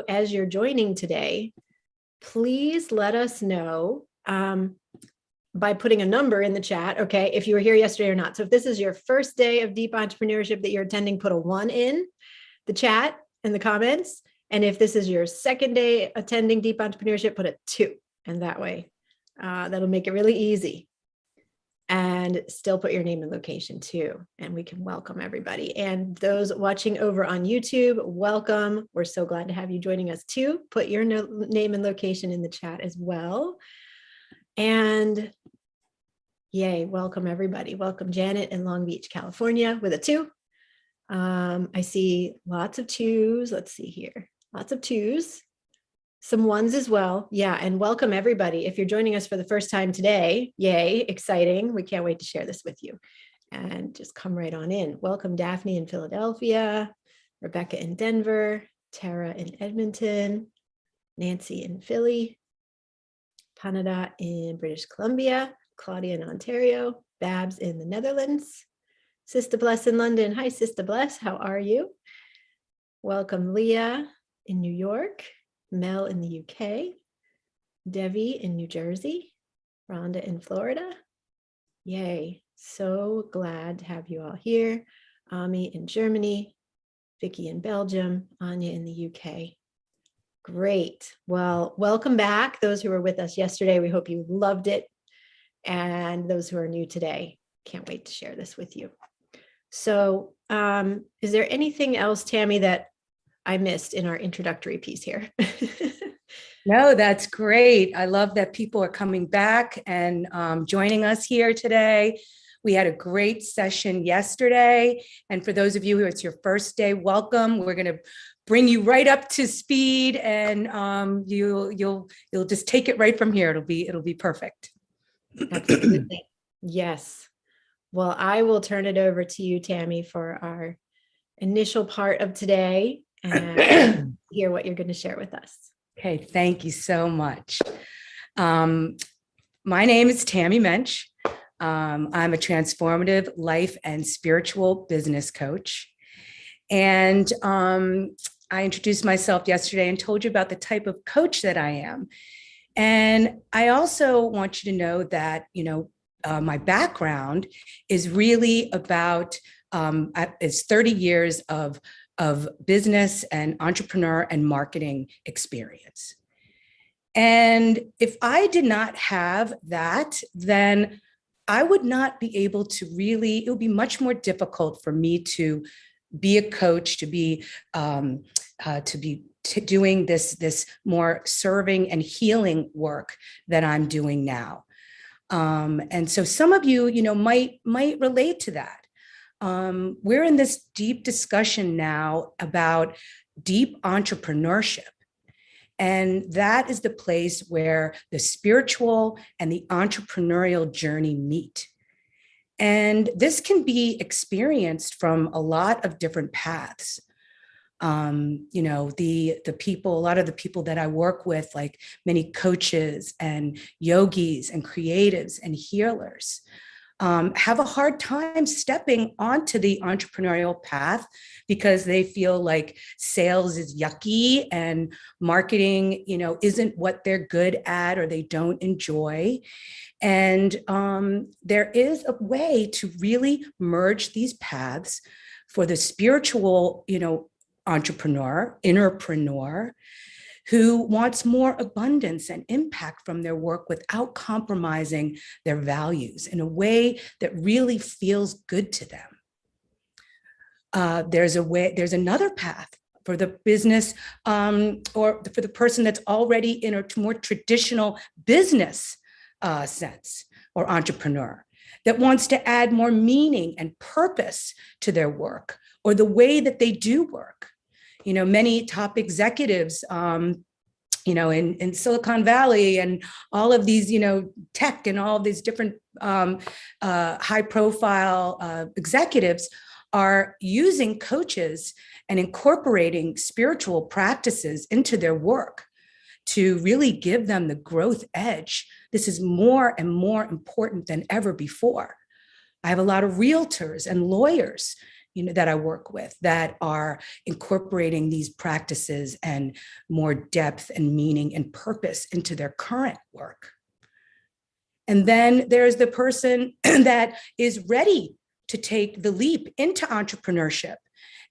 as you're joining today, please let us know by putting a number in the chat, okay, if you were here yesterday or not. So if this is your first day of Deep Entrepreneurship that you're attending, put a 1 in the chat in the comments. And if this is your second day attending Deep Entrepreneurship, put a 2. And that way, that'll make it really easy. And still put your name and location too. And we can welcome everybody. And those watching over on YouTube, welcome. We're so glad to have you joining us too. Put your name and location in the chat as well. And yay, welcome everybody. Welcome Janet in Long Beach, California with a 2. I see lots of 2s. Let's see here. Lots of 2s. Some 1s as well. Yeah. And welcome everybody. If you're joining us for the first time today, yay, exciting. We can't wait to share this with you. And just come right on in. Welcome Daphne in Philadelphia, Rebecca in Denver, Tara in Edmonton, Nancy in Philly, Panada in British Columbia, Claudia in Ontario, Babs in the Netherlands, Sister Bless in London. Hi, Sister Bless. How are you? Welcome Leah in New York. Mel in the UK, Devi in New Jersey, Rhonda in Florida. Yay, so glad to have you all here. Ami in Germany, Vicky in Belgium, Anya in the UK. Great, well, welcome back. Those who were with us yesterday, we hope you loved it. And those who are new today, can't wait to share this with you. So is there anything else, Tami, that I missed in our introductory piece here? No, that's great. I love that people are coming back and joining us here today. We had a great session yesterday. And for those of you who it's your first day, welcome. We're going to bring you right up to speed and you'll just take it right from here. It'll be perfect. Absolutely. Yes. Well, I will turn it over to you, Tami, for our initial part of today and hear what you're going to share with us. Okay, thank you so much. My name is Tami Mensh. I'm a transformative life and spiritual business coach. And I introduced myself yesterday and told you about the type of coach that I am. And I also want you to know that, my background is really about, it's 30 years of business and entrepreneur and marketing experience. And if I did not have that, then I would not be able to it would be much more difficult for me to be a coach, to be doing this more serving and healing work that I'm doing now. And so some of you, might relate to that. We're in this deep discussion now about deep entrepreneurship. And that is the place where the spiritual and the entrepreneurial journey meet. And this can be experienced from a lot of different paths. The people, a lot of the people that I work with, like many coaches and yogis and creatives and healers, have a hard time stepping onto the entrepreneurial path because they feel like sales is yucky and marketing, isn't what they're good at or they don't enjoy. And there is a way to really merge these paths for the spiritual, entrepreneur, innerpreneur, who wants more abundance and impact from their work without compromising their values in a way that really feels good to them. There's another path for the business or for the person that's already in a more traditional business sense or entrepreneur that wants to add more meaning and purpose to their work or the way that they do work. Many top executives, in Silicon Valley and all of these, tech and all of these different high profile executives are using coaches and incorporating spiritual practices into their work to really give them the growth edge. This is more and more important than ever before. I have a lot of realtors and lawyers, that I work with that are incorporating these practices and more depth and meaning and purpose into their current work. And then there's the person that is ready to take the leap into entrepreneurship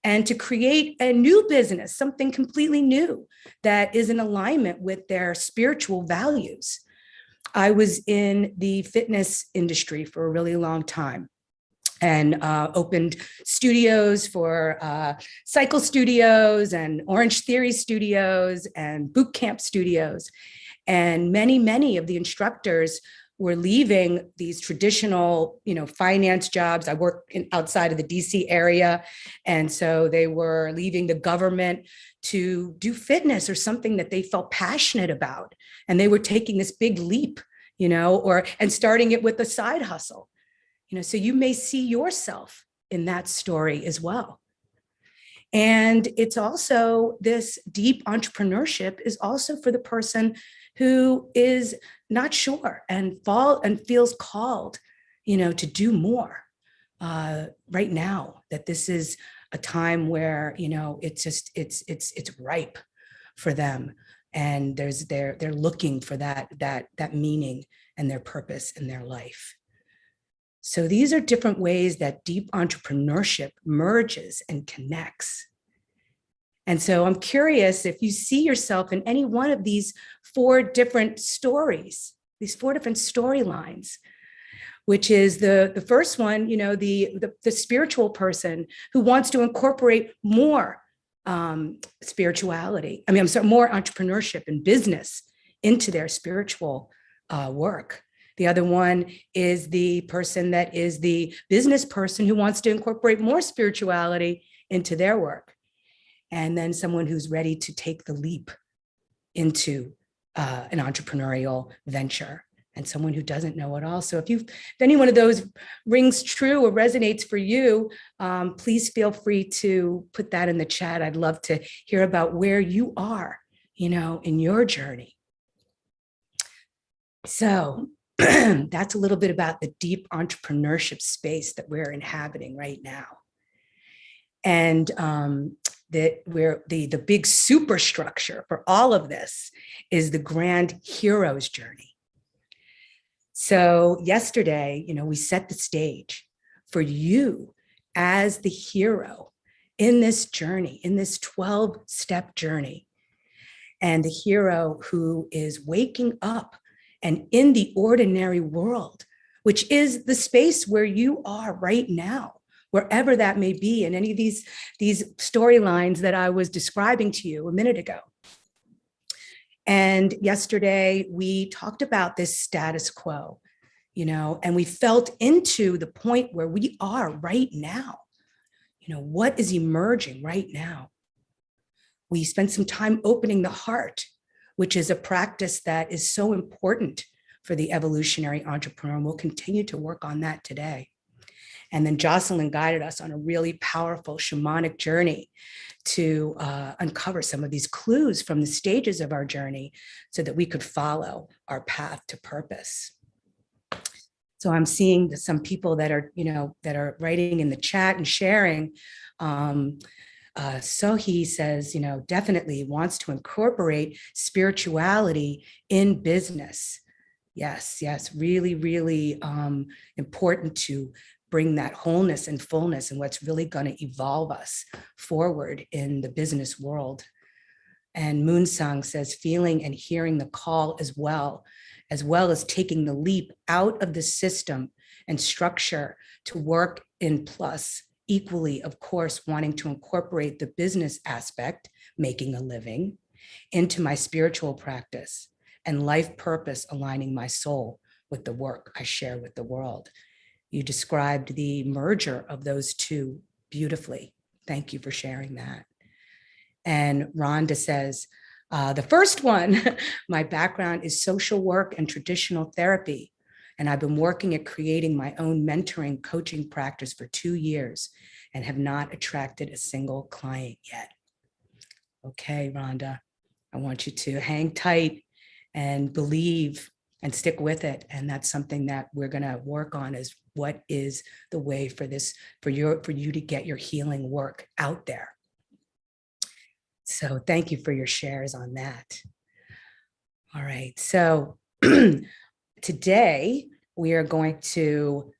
and to create a new business, something completely new that is in alignment with their spiritual values. I was in the fitness industry for a really long time and opened studios for cycle studios and Orange Theory studios and boot camp studios. And many of the instructors were leaving these traditional, finance jobs. I work outside of the DC area. And so they were leaving the government to do fitness or something that they felt passionate about. And they were taking this big leap, and starting it with a side hustle. So you may see yourself in that story as well. And it's also this deep entrepreneurship is also for the person who is not sure and feels called, to do more right now, that this is a time where, it's ripe for them. And they're looking for that meaning and their purpose in their life. So these are different ways that deep entrepreneurship merges and connects. And so I'm curious if you see yourself in any one of these 4 different stories, these 4 different storylines, which is the first one, the spiritual person who wants to incorporate more spirituality. More entrepreneurship and business into their spiritual work. The other one is the person that is the business person who wants to incorporate more spirituality into their work. And then someone who's ready to take the leap into an entrepreneurial venture, and someone who doesn't know it all. So if any one of those rings true or resonates for you, please feel free to put that in the chat. I'd love to hear about where you are, in your journey. So that's a little bit about the deep entrepreneurship space that we're inhabiting right now. And the big superstructure for all of this is the grand hero's journey. So yesterday, we set the stage for you as the hero in this journey, in this 12-step journey. And the hero who is waking up and in the ordinary world, which is the space where you are right now, wherever that may be in any of these storylines that I was describing to you a minute ago. And yesterday we talked about this status quo, and we felt into the point where we are right now. What is emerging right now? We spent some time opening the heart, which is a practice that is so important for the evolutionary entrepreneur. And we'll continue to work on that today. And then Jocelyn guided us on a really powerful shamanic journey to uncover some of these clues from the stages of our journey so that we could follow our path to purpose. So I'm seeing some people that are writing in the chat and sharing. So he says, definitely wants to incorporate spirituality in business. Yes, really, really important to bring that wholeness and fullness and what's really going to evolve us forward in the business world. And Moonsong says, feeling and hearing the call as well as taking the leap out of the system and structure to work in plus, equally, of course, wanting to incorporate the business aspect, making a living, into my spiritual practice and life purpose, aligning my soul with the work I share with the world. You described the merger of those two beautifully. Thank you for sharing that. And Rhonda says, the first one, my background is social work and traditional therapy. And I've been working at creating my own mentoring coaching practice for 2 years and have not attracted a single client yet. Okay, Rhonda, I want you to hang tight and believe and stick with it. And that's something that we're going to work on, is what is the way for this, for you to get your healing work out there. So thank you for your shares on that. All right. So today we are going to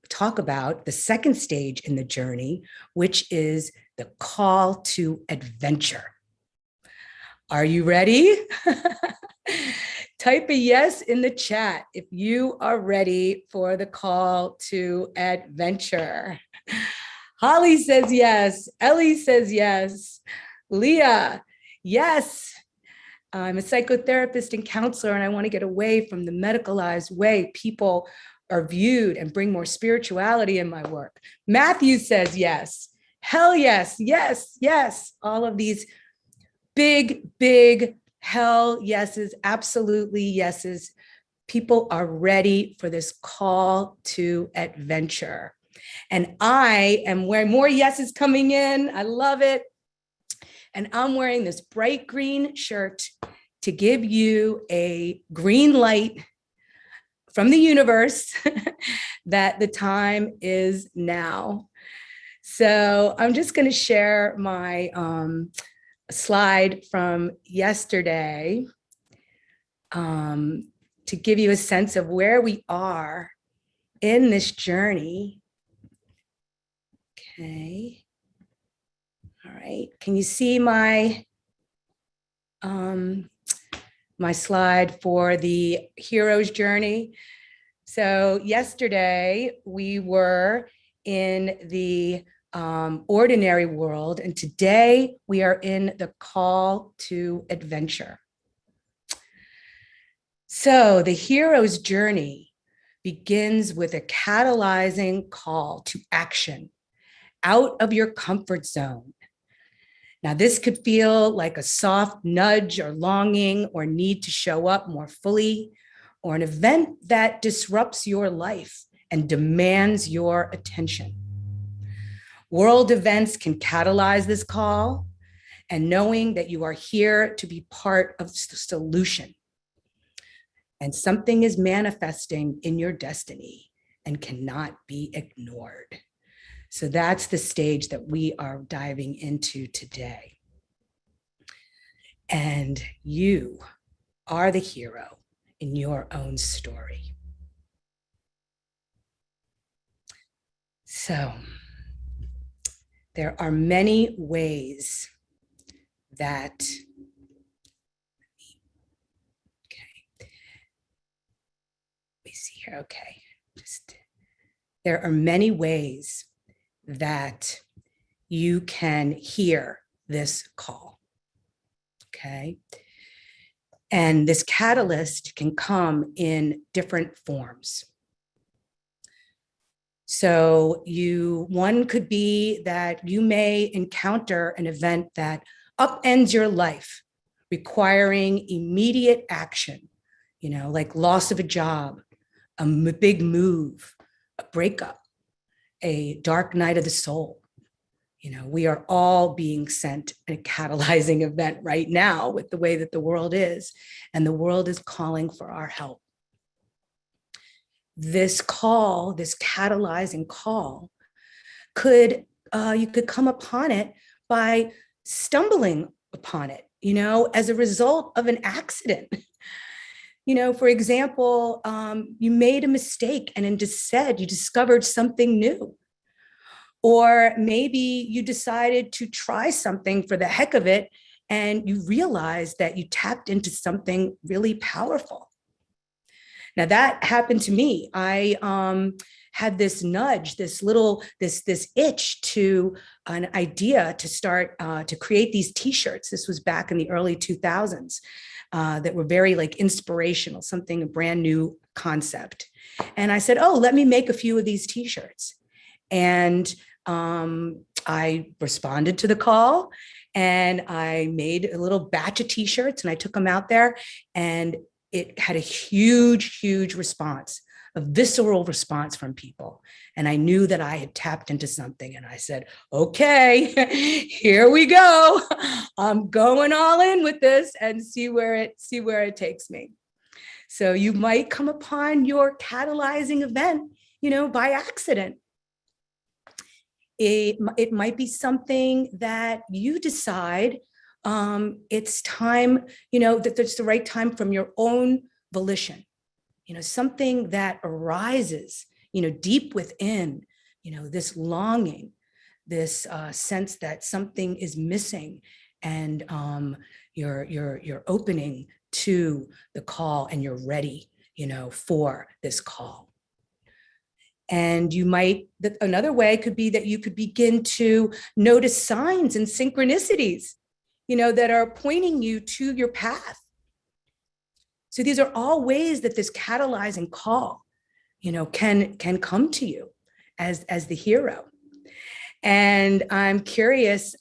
talk about the second stage in the journey, which is the call to adventure. Are you ready? Type a yes in the chat if you are ready for the call to adventure. Holly says yes. Ellie says yes. Leah, yes. I'm a psychotherapist and counselor, and I want to get away from the medicalized way people are viewed and bring more spirituality in my work. Matthew says yes. Hell yes, yes, yes. All of these big hell yeses, absolutely yeses. People are ready for this call to adventure. And I am wearing more yeses coming in. I love it. And I'm wearing this bright green shirt to give you a green light from the universe that the time is now. So I'm just going to share my slide from yesterday to give you a sense of where we are in this journey. Okay. All right. Can you see my my slide for the hero's journey? So yesterday we were in the ordinary world, and today we are in the call to adventure. So the hero's journey begins with a catalyzing call to action out of your comfort zone. Now, this could feel like a soft nudge or longing or need to show up more fully, or an event that disrupts your life and demands your attention. World events can catalyze this call, and knowing that you are here to be part of the solution. And something is manifesting in your destiny and cannot be ignored. So that's the stage that we are diving into today. And you are the hero in your own story. So there are many ways that, let me see here, okay. There are many ways that you can hear this call, okay? And this catalyst can come in different forms. So one could be that you may encounter an event that upends your life, requiring immediate action, like loss of a job, a big move, a breakup, a dark night of the soul. We are all being sent a catalyzing event right now with the way that the world is, and the world is calling for our help. This call, this catalyzing call, you could come upon it by stumbling upon it, as a result of an accident. For example, you made a mistake and instead you discovered something new. Or maybe you decided to try something for the heck of it and you realized that you tapped into something really powerful. Now that happened to me. I had this nudge, this itch to an idea to start to create these t-shirts. This was back in the early 2000s that were very inspirational, a brand new concept. And I said, oh, let me make a few of these t-shirts. And I responded to the call and I made a little batch of t-shirts and I took them out there, and it had a huge response, a visceral response from people. And I knew that I had tapped into something, and I said, okay, here we go. I'm going all in with this and see where it takes me. So you might come upon your catalyzing event, by accident. It might be something that you decide it's time, that it's the right time from your own volition, something that arises, deep within, this longing, this sense that something is missing, and you're opening to the call, and you're ready, for this call. And another way could be that you could begin to notice signs and synchronicities, that are pointing you to your path. So these are all ways that this catalyzing call, can come to you as the hero. And I'm curious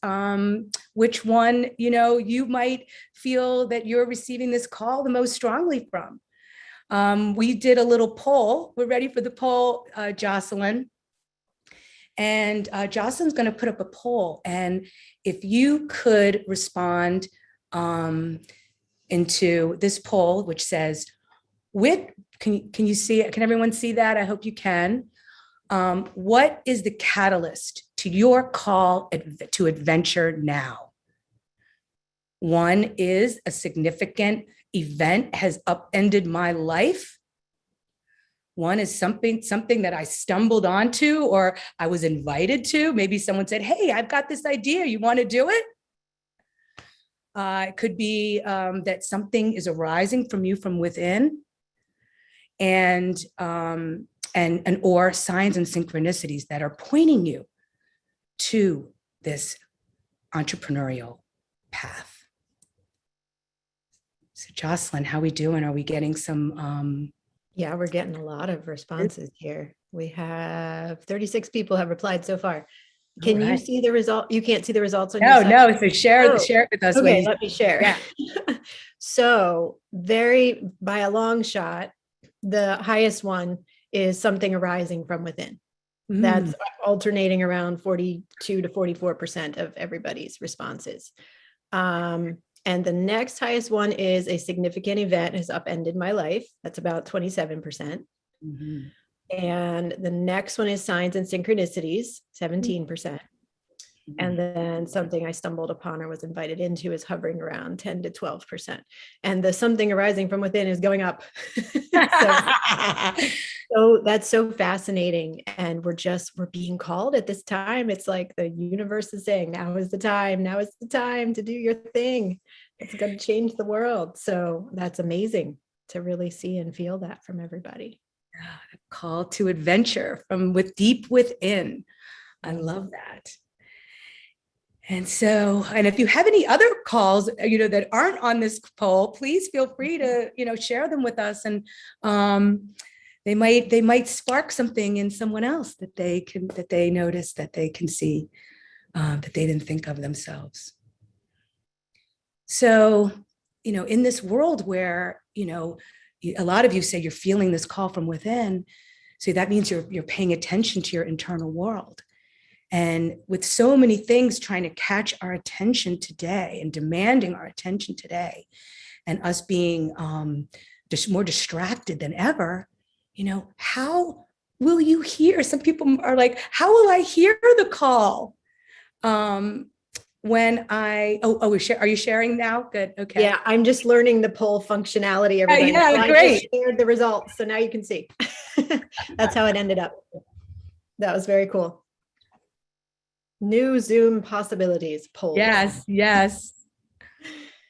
which one, you might feel that you're receiving this call the most strongly from. We did a little poll. We're ready for the poll, Jocelyn. And Jocelyn's going to put up a poll. And if you could respond into this poll, which says, can you see it? Can everyone see that? I hope you can. What is the catalyst to your call to adventure now? One is a significant event has upended my life. One is something that I stumbled onto or I was invited to. Maybe someone said, hey, I've got this idea. You want to do it? It could be that something is arising from you from within, and or signs and synchronicities that are pointing you to this entrepreneurial path. So Jocelyn, how are we doing? Are we getting some? Yeah, we're getting a lot of responses here. We have 36 people have replied so far. Can you see the result? You can't see the results on your side? No. So share it with us. Okay, let me share. Yeah. So by a long shot, the highest one is something arising from within. That's alternating around 42 to 44% of everybody's responses. And the next highest one is a significant event has upended my life. That's about 27%. And the next one is signs and synchronicities, 17%. And then something I stumbled upon or was invited into is hovering around 10 to 12%. And the something arising from within is going up. So that's so fascinating. And we're being called at this time. It's like the universe is saying, now is the time. Now is the time to do your thing. It's going to change the world. So that's amazing to really see and feel that from everybody. A call to adventure from deep within. I love that. And if you have any other calls, that aren't on this poll, please feel free to, share them with us. And they might spark something in someone else that they notice, that they can see, that they didn't think of themselves. So, in this world where, a lot of you say you're feeling this call from within, so that means you're paying attention to your internal world. And with so many things trying to catch our attention today and demanding our attention today, and us being just more distracted than ever, how will you hear? Some people are like, how will I hear the call? Are you sharing now? Good. Okay. Yeah, I'm just learning the poll functionality. Everybody. Yeah, so great. I just shared the results, so now you can see. That's how it ended up. That was very cool. New Zoom possibilities poll. Yes.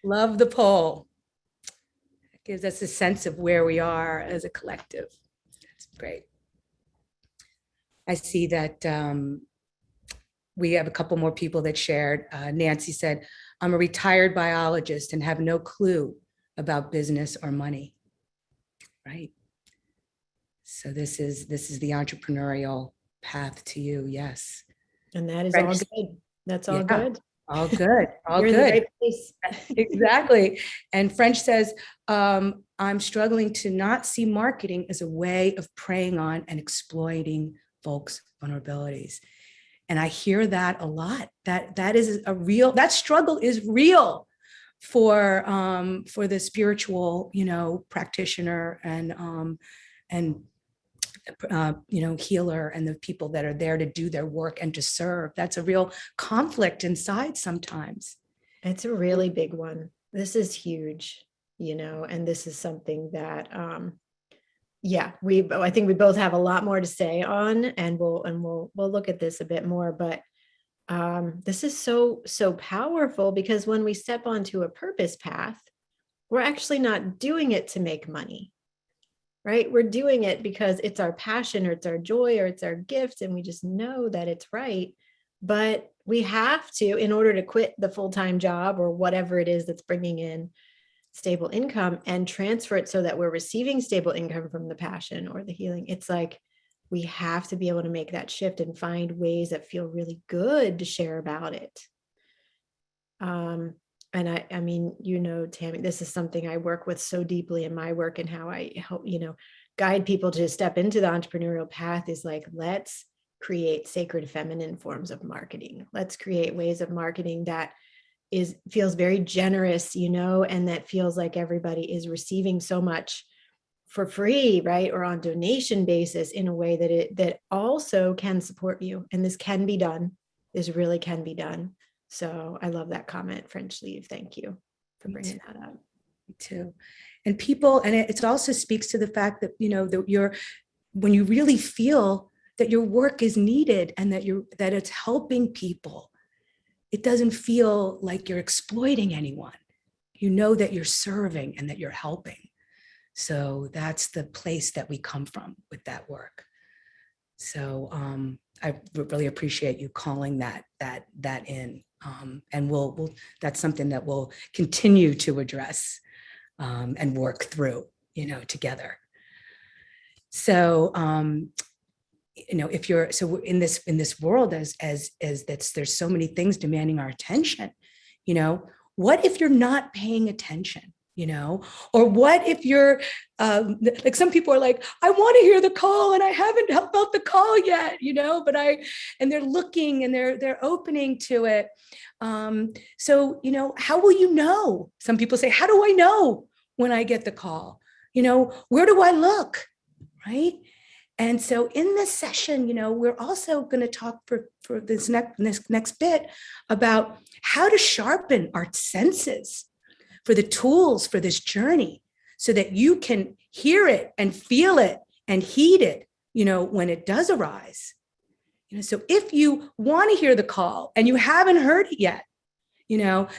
Love the poll. It gives us a sense of where we are as a collective. That's great. I see that we have a couple more people that shared. Nancy said, I'm a retired biologist and have no clue about business or money. Right. So this is the entrepreneurial path to you. Yes. And that is all good. That's all good. All good. All You're good. in the right place. Exactly. And French says, I'm struggling to not see marketing as a way of preying on and exploiting folks' vulnerabilities. And I hear that a lot. That struggle is real. for the spiritual, practitioner and healer, and the people that are there to do their work and to serve. That's a real conflict inside sometimes. It's a really big one. This is huge, and this is something that, I think we both have a lot more to say on, and we'll look at this a bit more, but this is so powerful, because when we step onto a purpose path, we're actually not doing it to make money, right? We're doing it because it's our passion, or it's our joy, or it's our gift, and we just know that it's right. But we have to, in order to quit the full-time job or whatever it is that's bringing in stable income, and transfer it so that we're receiving stable income from the passion or the healing. It's like, we have to be able to make that shift and find ways that feel really good to share about it. And I mean, Tami, this is something I work with so deeply in my work, and how I help, guide people to step into the entrepreneurial path is like, let's create sacred feminine forms of marketing. Let's create ways of marketing that feels very generous, and that feels like everybody is receiving so much for free, right? Or on donation basis, in a way that also can support you. And this can be done. This really can be done. So I love that comment, French Leaf. Thank you for bringing that up. Me too. And people, and it also speaks to the fact that, when you really feel that your work is needed, and that it's helping people, it doesn't feel like you're exploiting anyone. You know that you're serving and that you're helping. So that's the place that we come from with that work. So I really appreciate you calling that in, and we'll that's something that we'll continue to address and work through, together. So if you're in this world, as there's so many things demanding our attention, what if you're not paying attention? Or what if you're like, some people are like, I want to hear the call and I haven't felt the call yet, and they're looking and they're opening to it. So, how will you know? Some people say, how do I know when I get the call? Where do I look? Right. And so in this session, we're also going to talk for this next bit about how to sharpen our senses for the tools for this journey, so that you can hear it and feel it and heed it, when it does arise. So if you want to hear the call and you haven't heard it yet,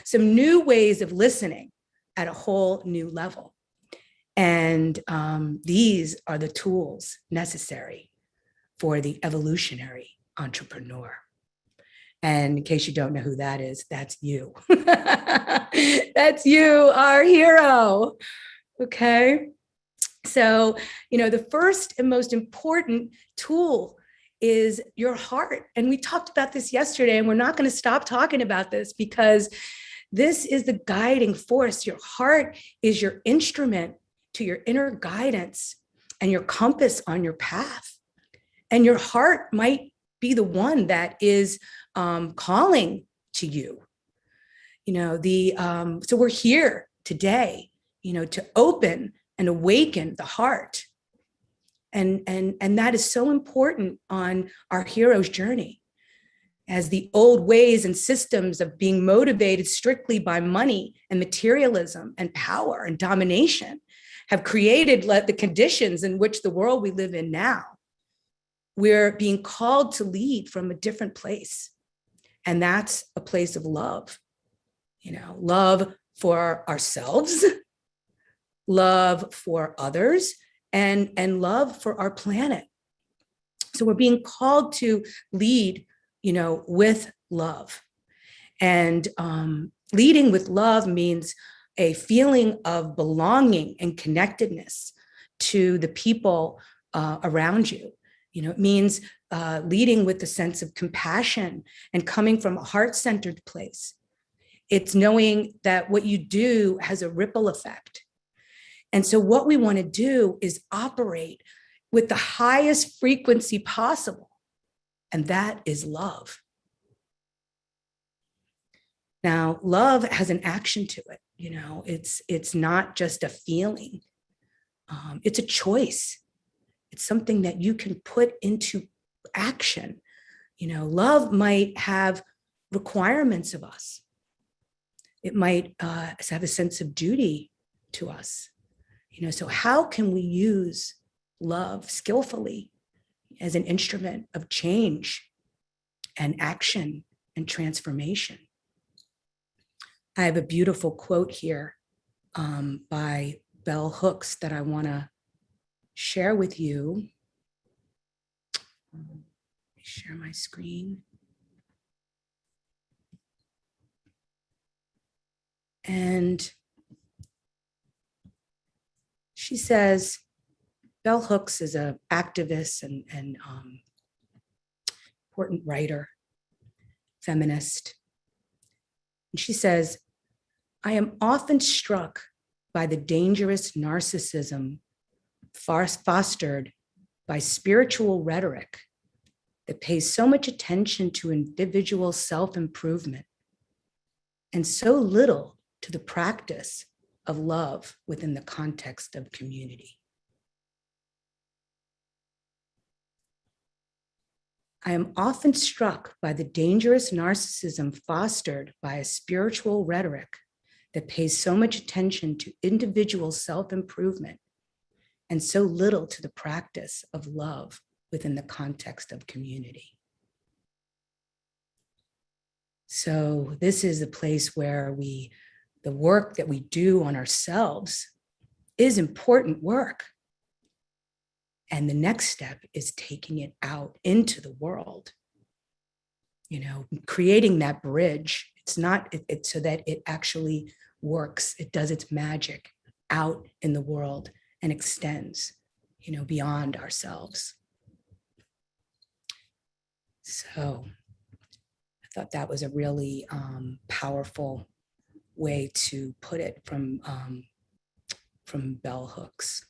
some new ways of listening at a whole new level. And these are the tools necessary for the evolutionary entrepreneur. And in case you don't know who that is, that's you. That's you, our hero. Okay. So, the first and most important tool is your heart. And we talked about this yesterday, and we're not going to stop talking about this, because this is the guiding force. Your heart is your instrument to your inner guidance and your compass on your path. And your heart might be the one that is calling to you. So we're here today, to open and awaken the heart. And that is so important on our hero's journey, as the old ways and systems of being motivated strictly by money and materialism and power and domination have created the conditions in which the world we live in now. We're being called to lead from a different place. And that's a place of love, love for ourselves, love for others, and love for our planet. So we're being called to lead, with love. And leading with love means a feeling of belonging and connectedness to the people around you. It means leading with a sense of compassion and coming from a heart-centered place. It's knowing that what you do has a ripple effect. And so what we want to do is operate with the highest frequency possible, and that is love. Now, love has an action to it. It's not just a feeling. It's a choice. It's something that you can put into action. Love might have requirements of us. It might have a sense of duty to us. So how can we use love skillfully as an instrument of change and action and transformation? I have a beautiful quote here by Bell Hooks that I want to share with you. Let me share my screen. And she says, Bell Hooks is an activist and important writer, feminist. And she says, I am often struck by the dangerous narcissism fostered by spiritual rhetoric that pays so much attention to individual self-improvement and so little to the practice of love within the context of community. I am often struck by the dangerous narcissism fostered by a spiritual rhetoric that pays so much attention to individual self-improvement and so little to the practice of love within the context of community. So this is a place where the work that we do on ourselves is important work. And the next step is taking it out into the world, creating that bridge. It's so that it actually works. It does its magic out in the world and extends, beyond ourselves. So I thought that was a really powerful way to put it from Bell Hooks.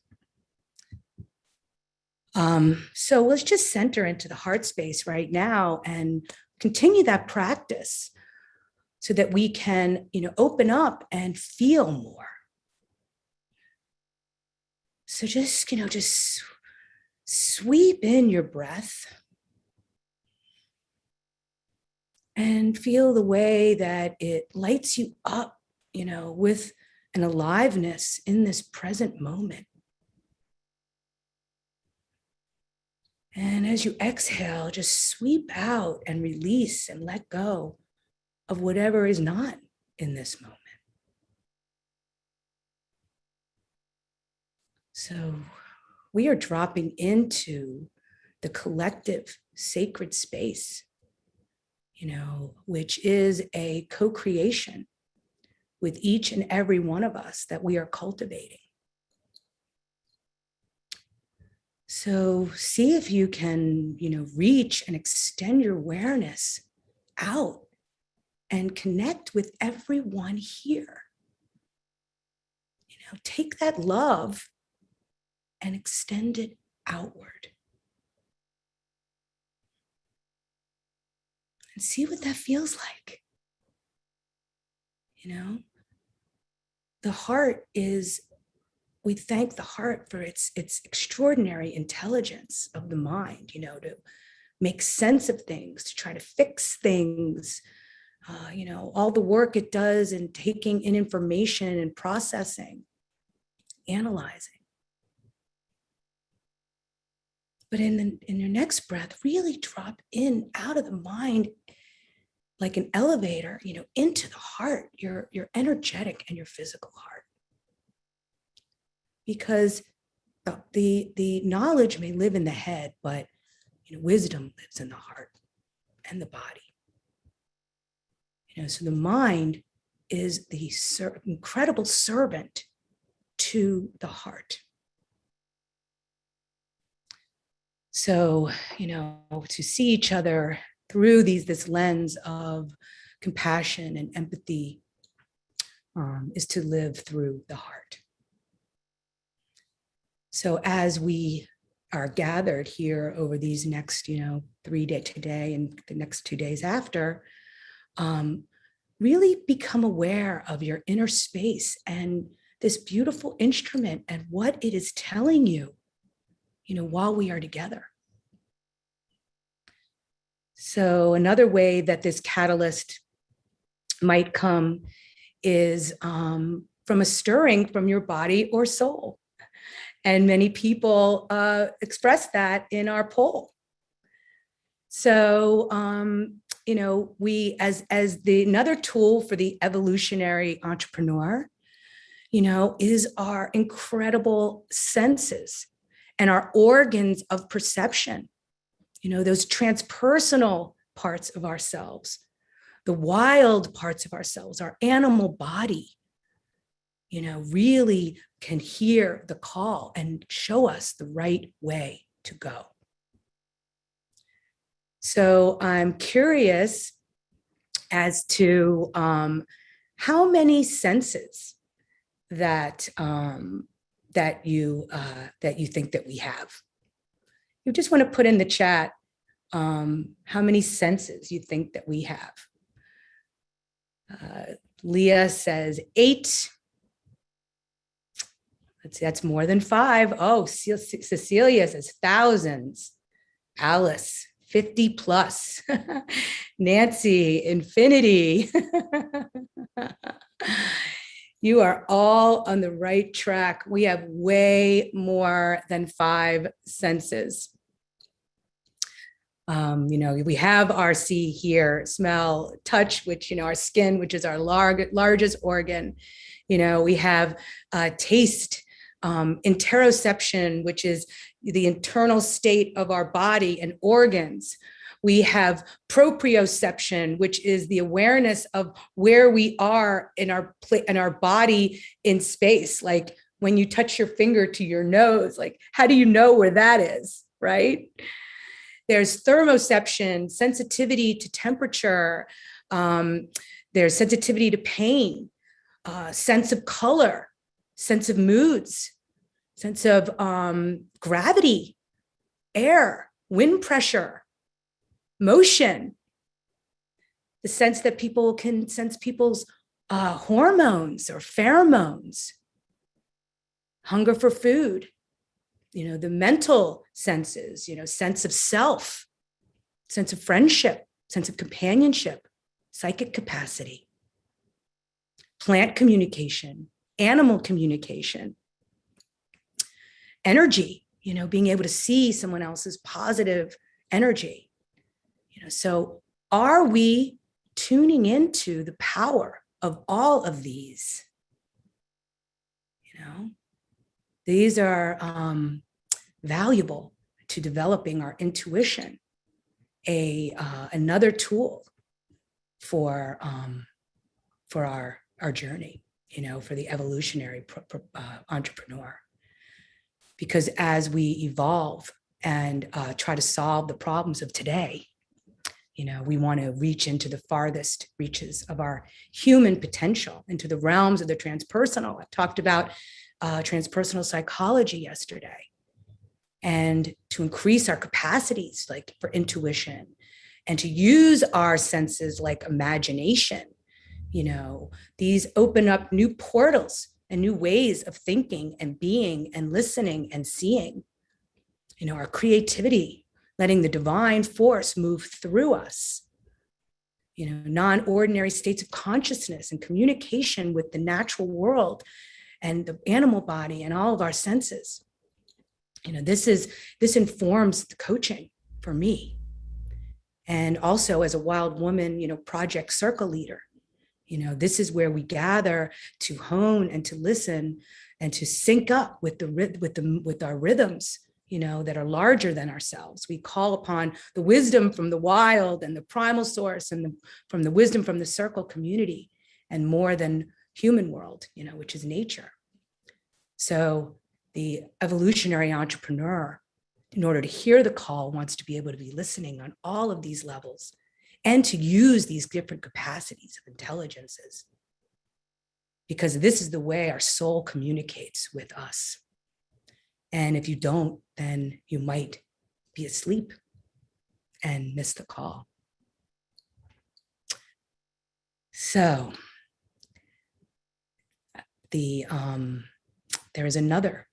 So let's just center into the heart space right now and continue that practice so that we can, open up and feel more. So just sweep in your breath and feel the way that it lights you up, with an aliveness in this present moment. And as you exhale, just sweep out and release and let go of whatever is not in this moment. So we are dropping into the collective sacred space, which is a co-creation with each and every one of us that we are cultivating. So see if you can, reach and extend your awareness out and connect with everyone here. Take that love and extend it outward. And see what that feels like. The heart is, we thank the heart for its extraordinary intelligence of the mind, to make sense of things, to try to fix things, all the work it does in taking in information and processing, analyzing. But in your next breath, really drop in out of the mind like an elevator, into the heart, your energetic and your physical heart. Because the knowledge may live in the head, but wisdom lives in the heart and the body. So the mind is the incredible servant to the heart. So, to see each other through this lens of compassion and empathy is to live through the heart. So as we are gathered here over these next, 3 days today and the next 2 days after, really become aware of your inner space and this beautiful instrument and what it is telling you, while we are together. So another way that this catalyst might come is from a stirring from your body or soul. And many people express that in our poll. So, we, as another tool for the evolutionary entrepreneur, is our incredible senses and our organs of perception, those transpersonal parts of ourselves, the wild parts of ourselves, our animal body, really can hear the call and show us the right way to go. So I'm curious as to how many senses that you think that we have. You just want to put in the chat how many senses you think that we have. Leah says 8. Let's see, that's more than 5. Oh, Cecilia says thousands. Alice, 50 plus. Nancy, infinity. You are all on the right track. We have way more than 5 senses. We have our see, hear, smell, touch, which, our skin, which is our largest organ. We have taste, interoception, which is the internal state of our body and organs. We have proprioception, which is the awareness of where we are in our body in space. Like when you touch your finger to your nose, like how do you know where that is, right? There's thermoception, sensitivity to temperature. There's sensitivity to pain, sense of color, sense of moods, sense of gravity, air, wind pressure, motion, the sense that people can sense people's hormones or pheromones, hunger for food, the mental senses, sense of self, sense of friendship, sense of companionship, psychic capacity, plant communication, animal communication, energy, being able to see someone else's positive energy. So are we tuning into the power of all of these? These are valuable to developing our intuition, another tool for our journey, for the evolutionary entrepreneur. Because as we evolve and try to solve the problems of today, we want to reach into the farthest reaches of our human potential, into the realms of the transpersonal. I talked about transpersonal psychology yesterday, and to increase our capacities, like for intuition, and to use our senses like imagination. These open up new portals and new ways of thinking and being and listening and seeing. Our creativity, letting the divine force move through us. Non-ordinary states of consciousness and communication with the natural world and the animal body and all of our senses. This informs the coaching for me. And also as a wild woman, project circle leader, this is where we gather to hone and to listen and to sync up with our rhythms, that are larger than ourselves. We call upon the wisdom from the wild and the primal source and from the wisdom from the circle community and more than human world, which is nature. So the evolutionary entrepreneur, in order to hear the call, wants to be able to be listening on all of these levels and to use these different capacities of intelligences. Because this is the way our soul communicates with us. And if you don't, then you might be asleep and miss the call. So there is another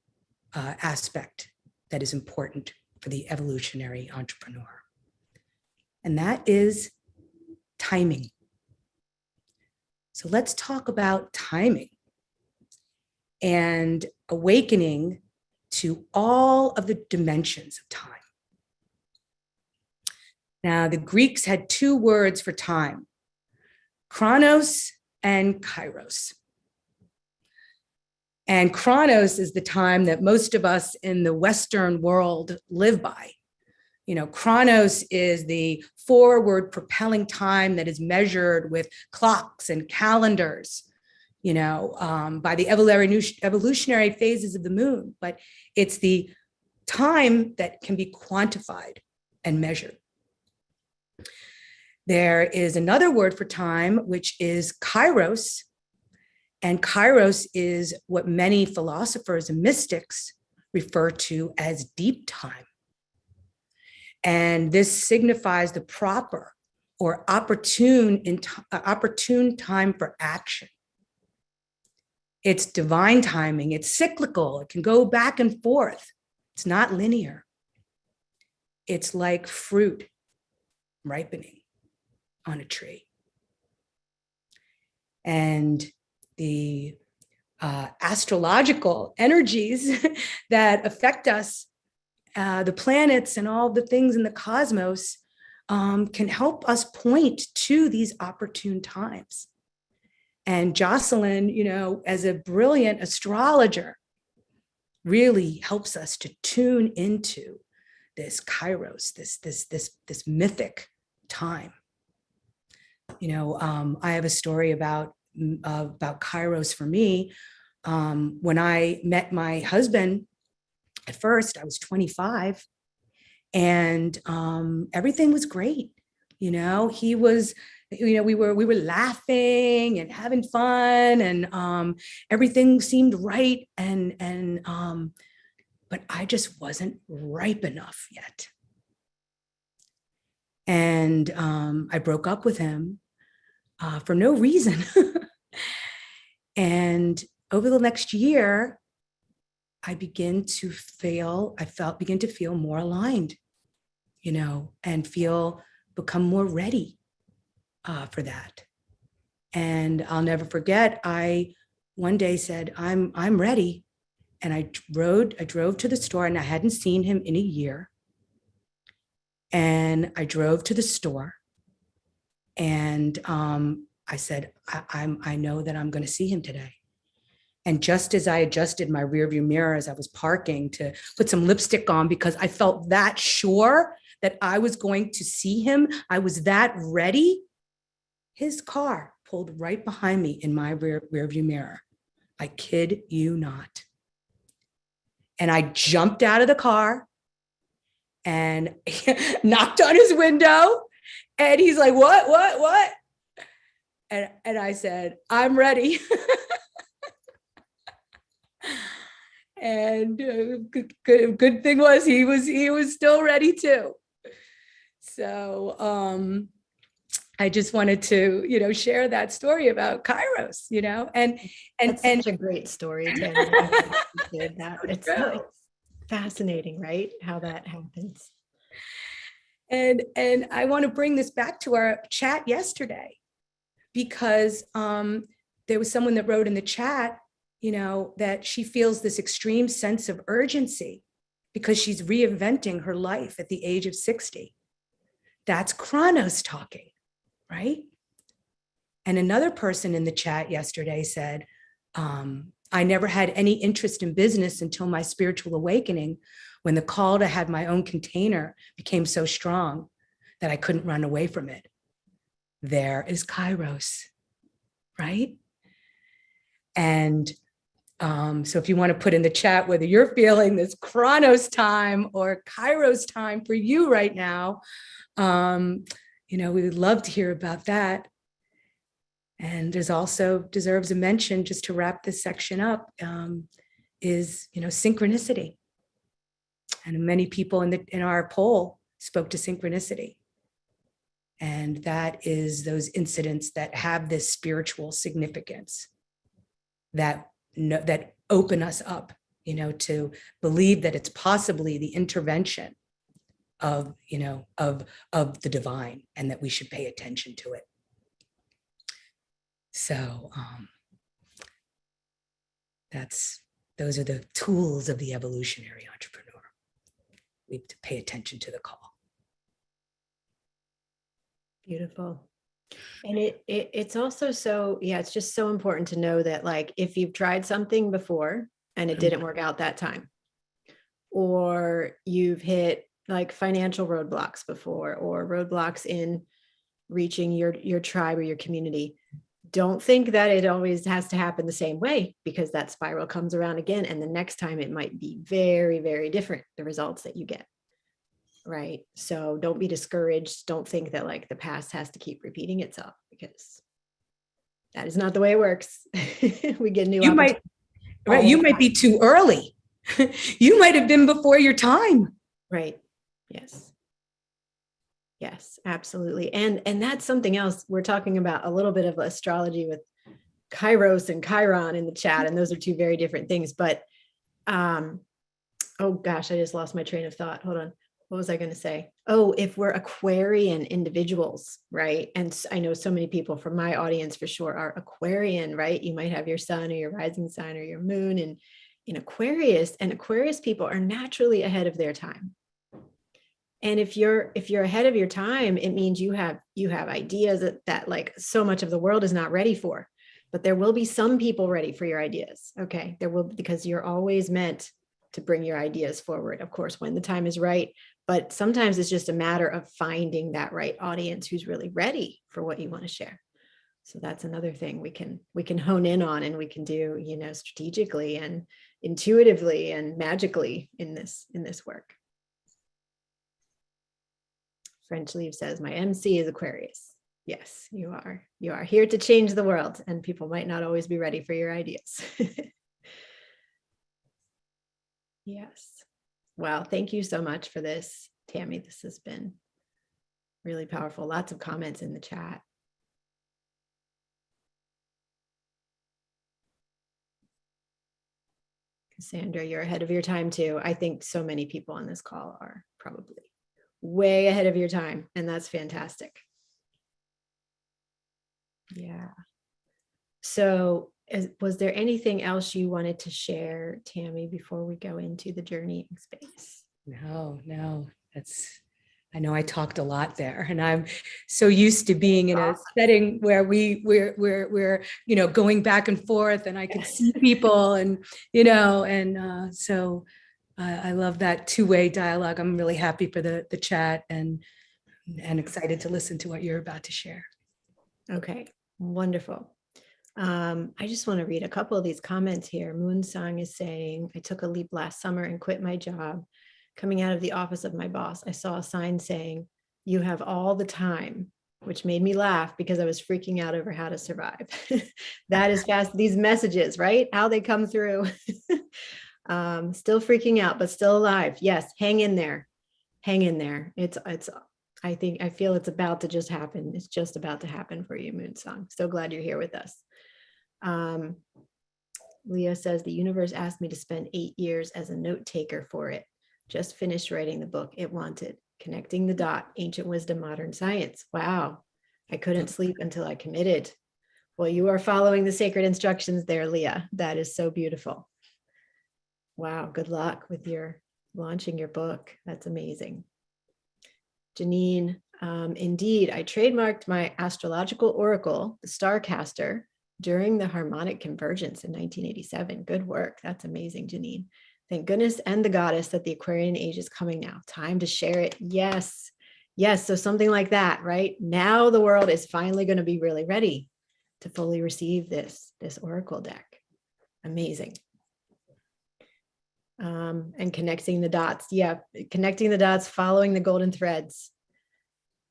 aspect that is important for the evolutionary entrepreneur, and that is timing. So let's talk about timing and awakening to all of the dimensions of time. Now, the Greeks had two words for time: chronos and kairos. And chronos is the time that most of us in the Western world live by. You know, chronos is the forward propelling time that is measured with clocks and calendars, you know, by the evolutionary phases of the moon. But it's the time that can be quantified and measured. There is another word for time, which is kairos. And kairos is what many philosophers and mystics refer to as deep time. And this signifies the proper or opportune time for action. It's divine timing. It's cyclical. It can go back and forth. It's not linear. It's like fruit ripening on a tree. And the astrological energies that affect us, the planets and all the things in the cosmos, can help us point to these opportune times. And Jocelyn, you know, as a brilliant astrologer, really helps us to tune into this kairos, this mythic time. You know, I have a story about kairos for me. When I met my husband, at first I was 25, and everything was great. You know, he was, you know, we were laughing and having fun, and everything seemed right. But I just wasn't ripe enough yet. And I broke up with him for no reason. And over the next year, I begin to feel more aligned, you know, and become more ready for that. And I'll never forget, I one day said, I'm ready. And I drove to the store, and I hadn't seen him in a year. And I drove to the store, and I said, I know that I'm going to see him today. And just as I adjusted my rearview mirror as I was parking to put some lipstick on, because I felt that sure that I was going to see him, I was that ready, his car pulled right behind me in my rearview mirror. I kid you not. And I jumped out of the car and knocked on his window. And he's like, what? And I said, I'm ready. And good thing was he was still ready too. So I just wanted to, you know, share that story about kairos, you know, and That's such a great story, Tami. It's fascinating, right? How that happens. And I want to bring this back to our chat yesterday, because there was someone that wrote in the chat, you know, that she feels this extreme sense of urgency because she's reinventing her life at the age of 60. That's Chronos talking, right? And another person in the chat yesterday said, I never had any interest in business until my spiritual awakening, when the call to have my own container became so strong that I couldn't run away from it. There is Kairos, right? And so if you want to put in the chat whether you're feeling this Chronos time or Kairos time for you right now, you know, we would love to hear about that. And there's also deserves a mention, just to wrap this section up, is, you know, synchronicity. And many people in our poll spoke to synchronicity. And that is those incidents that have this spiritual significance that open us up, to believe that it's possibly the intervention of the divine, and that we should pay attention to it. So those are the tools of the evolutionary entrepreneur. We have to pay attention to the call. Beautiful. And it's also so, it's just so important to know that, like, if you've tried something before and it didn't work out that time, or you've hit like financial roadblocks before, or roadblocks in reaching your tribe or your community, don't think that it always has to happen the same way, because that spiral comes around again. And the next time it might be very, very different, the results that you get. Right. So don't be discouraged. Don't think that like the past has to keep repeating itself, because that is not the way it works. We get new opportunities. You might be too early. You might have been before your time. Right. Yes. Yes, absolutely. And that's something else. We're talking about a little bit of astrology with Kairos and Chiron in the chat. And those are two very different things. But oh gosh, I just lost my train of thought. Hold on. What was I going to say? Oh, if we're Aquarian individuals, right? And I know so many people from my audience for sure are Aquarian, right? You might have your sun or your rising sign or your moon in Aquarius, and Aquarius people are naturally ahead of their time. And if you're ahead of your time, it means you have ideas that like so much of the world is not ready for, but there will be some people ready for your ideas. Okay. There will, because you're always meant to bring your ideas forward, of course, when the time is right. But sometimes it's just a matter of finding that right audience who's really ready for what you want to share. So that's another thing we can hone in on, and we can do, strategically and intuitively and magically in this work. French Leaf says, my MC is Aquarius. Yes, you are. You are here to change the world, and people might not always be ready for your ideas. Yes. Wow. Thank you so much for this, Tami. This has been really powerful. Lots of comments in the chat. Cassandra, you're ahead of your time too. I think so many people on this call are probably way ahead of your time, and that's fantastic. Yeah. So was there anything else you wanted to share, Tami, before we go into the journeying space? No, I know I talked a lot there, and I'm so used to being in a setting where we're going back and forth, and I can see people, and so I love that two-way dialogue. I'm really happy for the chat, and excited to listen to what you're about to share. Okay, wonderful. I just want to read a couple of these comments here. Moonsong is saying, I took a leap last summer and quit my job. Coming out of the office of my boss, I saw a sign saying, you have all the time, which made me laugh because I was freaking out over how to survive. That is fast. These messages, right? How they come through. Still freaking out, but still alive. Yes. Hang in there. Hang in there. I feel it's about to just happen. It's just about to happen for you, Moonsong. So glad you're here with us. Leah says, the universe asked me to spend 8 years as a note taker for it. Just finished writing the book it wanted. Connecting the dot, ancient wisdom, modern science. Wow. I couldn't sleep until I committed. Well, you are following the sacred instructions there, Leah. That is so beautiful. Wow. Good luck with your launching your book. That's amazing. Janine, indeed, I trademarked my astrological oracle, the Starcaster, during the harmonic convergence in 1987. Good work. That's amazing, Janine. Thank goodness and the goddess that the Aquarian age is coming now. Time to share it. Yes. Yes. So something like that, right? Now the world is finally going to be really ready to fully receive this oracle deck. Amazing. And connecting the dots. Yeah. Connecting the dots, following the golden threads,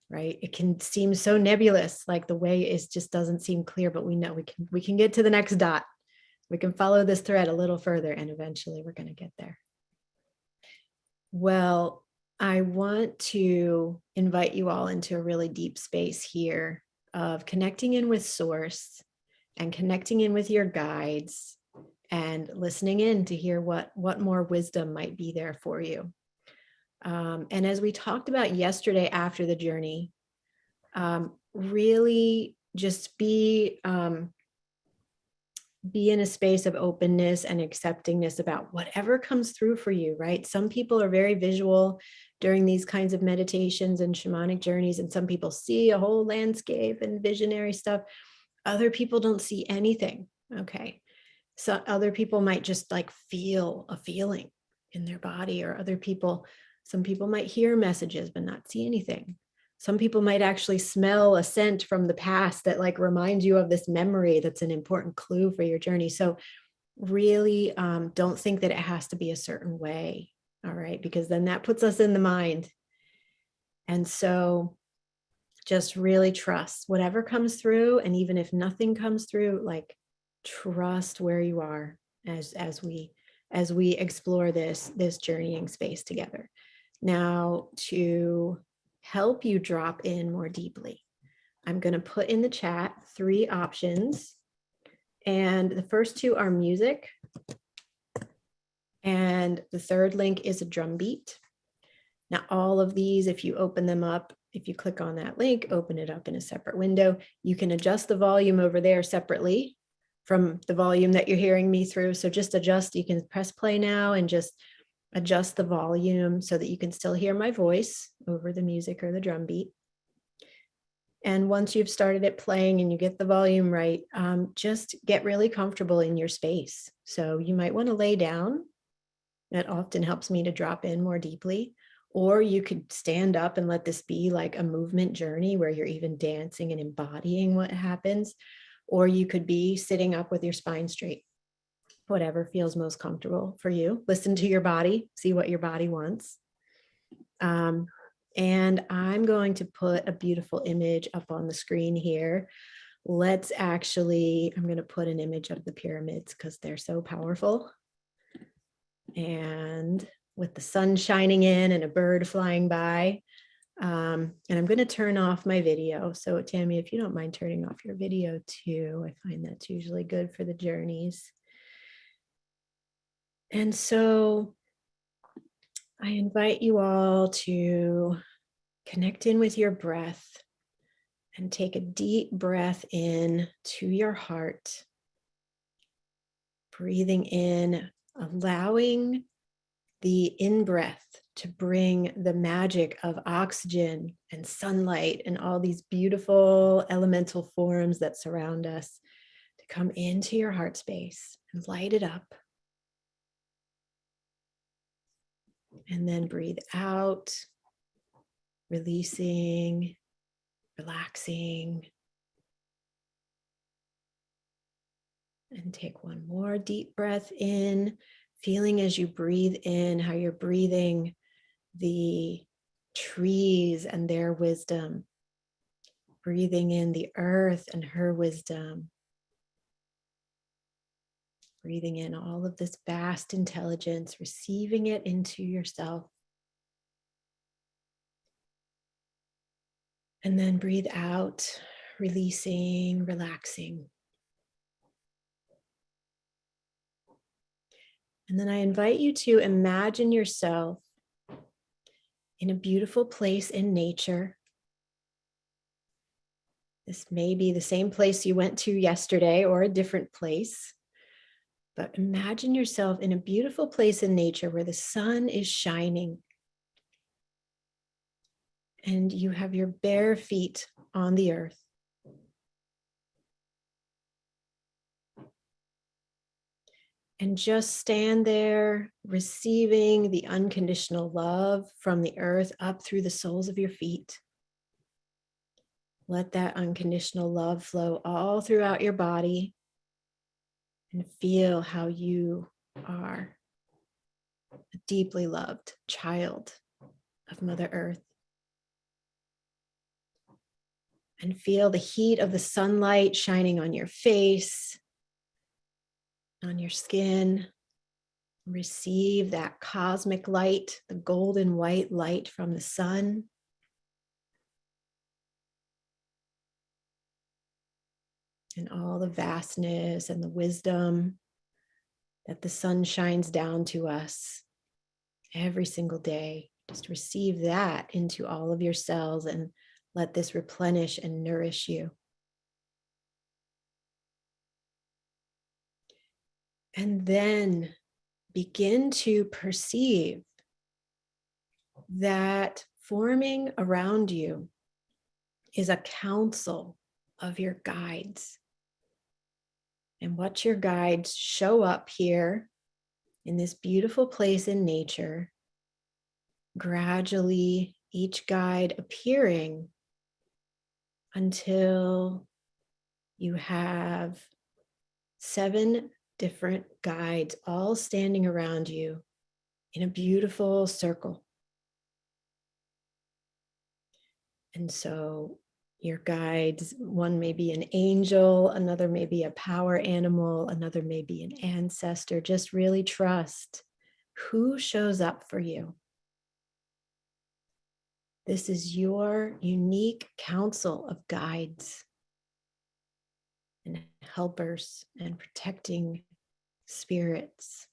right? It can seem so nebulous, like the way is just doesn't seem clear, but we know we can get to the next dot. We can follow this thread a little further, and eventually we're going to get there. Well, I want to invite you all into a really deep space here of connecting in with source and connecting in with your guides and listening in to hear what more wisdom might be there for you. And as we talked about yesterday after the journey, really just be in a space of openness and acceptingness about whatever comes through for you, right? Some people are very visual during these kinds of meditations and shamanic journeys, and some people see a whole landscape and visionary stuff. Other people don't see anything, okay? So other people might just like feel a feeling in their body, or some people might hear messages but not see anything. Some people might actually smell a scent from the past that like reminds you of this memory that's an important clue for your journey. So really don't think that it has to be a certain way, all right? Because then that puts us in the mind. And so just really trust whatever comes through. And even if nothing comes through, like trust where you are as we explore this journeying space together. Now, to help you drop in more deeply, I'm going to put in the chat 3 options. And the first 2 are music. And the third link is a drum beat. Now, all of these, if you open them up, if you click on that link, open it up in a separate window, you can adjust the volume over there separately from the volume that you're hearing me through. So just adjust, you can press play now and just adjust the volume so that you can still hear my voice over the music or the drum beat. And once you've started it playing and you get the volume right, just get really comfortable in your space. So you might want to lay down. That often helps me to drop in more deeply. Or you could stand up and let this be like a movement journey where you're even dancing and embodying what happens. Or you could be sitting up with your spine straight. Whatever feels most comfortable for you. Listen to your body, see what your body wants. And I'm going to put a beautiful image up on the screen here. I'm going to put an image of the pyramids because they're so powerful. And with the sun shining in and a bird flying by. And I'm going to turn off my video. So Tami, if you don't mind turning off your video too, I find that's usually good for the journeys. And so I invite you all to connect in with your breath and take a deep breath in to your heart. Breathing in, allowing the in-breath to bring the magic of oxygen and sunlight and all these beautiful elemental forms that surround us to come into your heart space and light it up. And then breathe out, releasing, relaxing. And take one more deep breath in, feeling as you breathe in how you're breathing the trees and their wisdom, breathing in the earth and her wisdom, breathing in all of this vast intelligence, receiving it into yourself. And then breathe out, releasing, relaxing. And then I invite you to imagine yourself in a beautiful place in nature. This may be the same place you went to yesterday or a different place. But imagine yourself in a beautiful place in nature where the sun is shining and you have your bare feet on the earth. And just stand there, receiving the unconditional love from the earth up through the soles of your feet. Let that unconditional love flow all throughout your body and feel how you are a deeply loved child of Mother Earth. And feel the heat of the sunlight shining on your face, on your skin, Receive that cosmic light, the golden white light from the sun. And all the vastness and the wisdom that the sun shines down to us every single day. Just receive that into all of your cells and let this replenish and nourish you. And then begin to perceive that forming around you is a council of your guides. And watch your guides show up here in this beautiful place in nature, gradually each guide appearing until you have 7 different guides all standing around you in a beautiful circle. And so your guides, one may be an angel, another may be a power animal, another may be an ancestor. Just really trust who shows up for you. This is your unique council of guides and helpers and protecting spirits.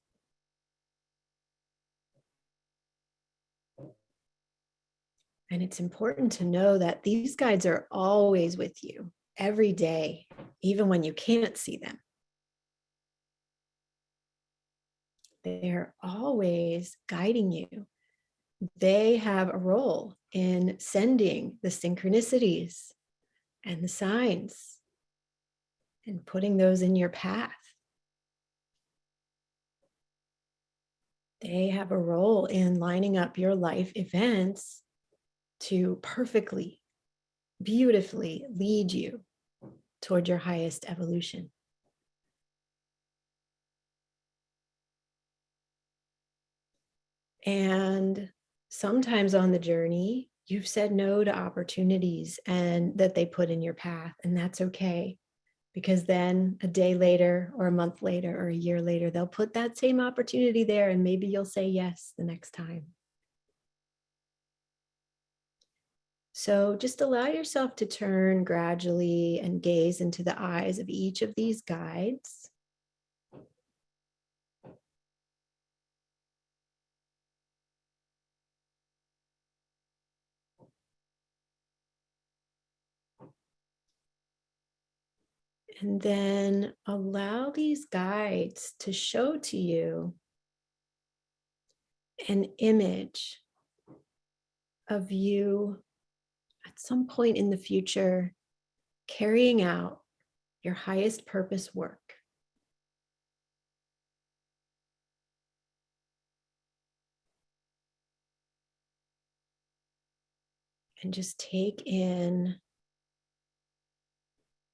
And it's important to know that these guides are always with you every day, even when you can't see them. They're always guiding you. They have a role in sending the synchronicities and the signs and putting those in your path. They have a role in lining up your life events to perfectly, beautifully lead you toward your highest evolution. And sometimes on the journey, you've said no to opportunities and that they put in your path, and that's okay. Because then a day later or a month later or a year later, they'll put that same opportunity there and maybe you'll say yes the next time. So just allow yourself to turn gradually and gaze into the eyes of each of these guides. And then allow these guides to show to you an image of you at some point in the future carrying out your highest purpose work. And just take in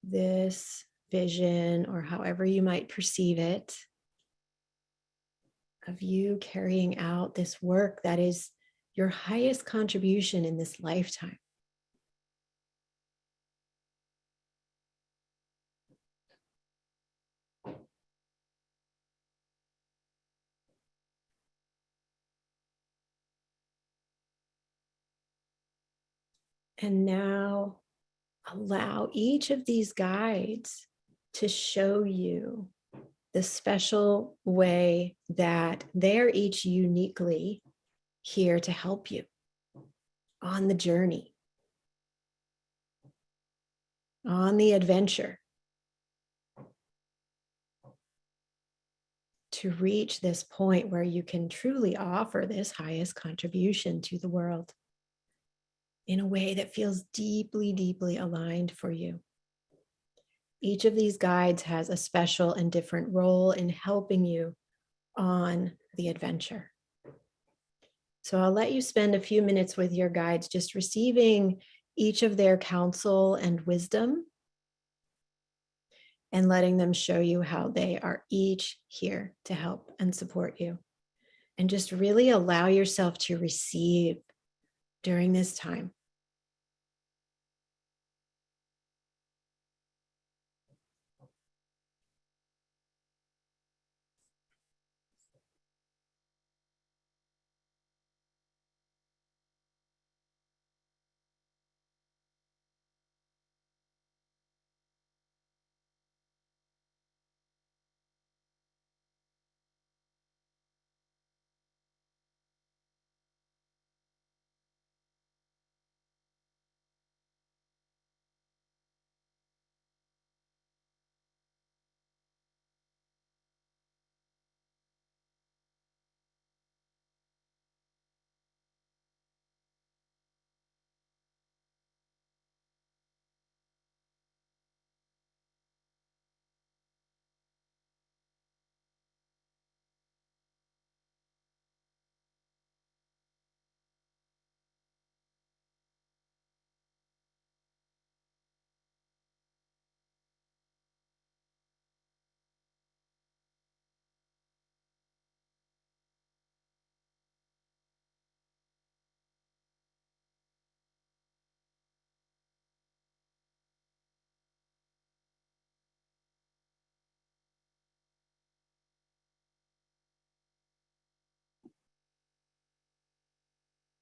this vision, or however you might perceive it, of you carrying out this work that is your highest contribution in this lifetime. And now allow each of these guides to show you the special way that they're each uniquely here to help you on the journey, on the adventure, to reach this point where you can truly offer this highest contribution to the world in a way that feels deeply, deeply aligned for you. Each of these guides has a special and different role in helping you on the adventure. So I'll let you spend a few minutes with your guides, just receiving each of their counsel and wisdom and letting them show you how they are each here to help and support you. And just really allow yourself to receive during this time.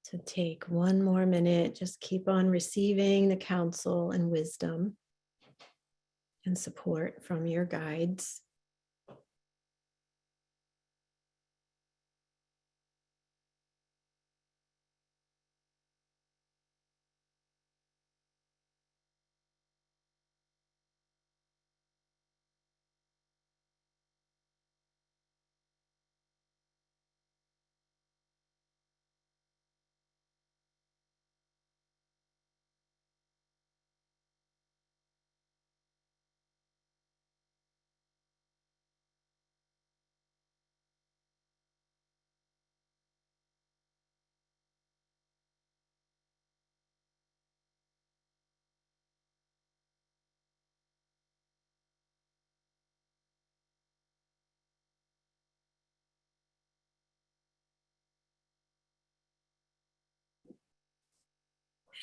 So take one more minute, just keep on receiving the counsel and wisdom and support from your guides.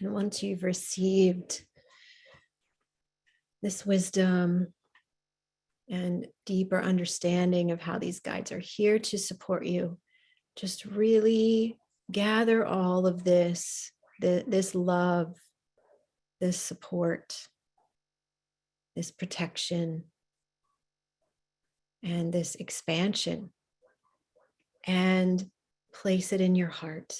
And once you've received this wisdom and deeper understanding of how these guides are here to support you, just really gather all of this, this love, this support, this protection, and this expansion, and place it in your heart.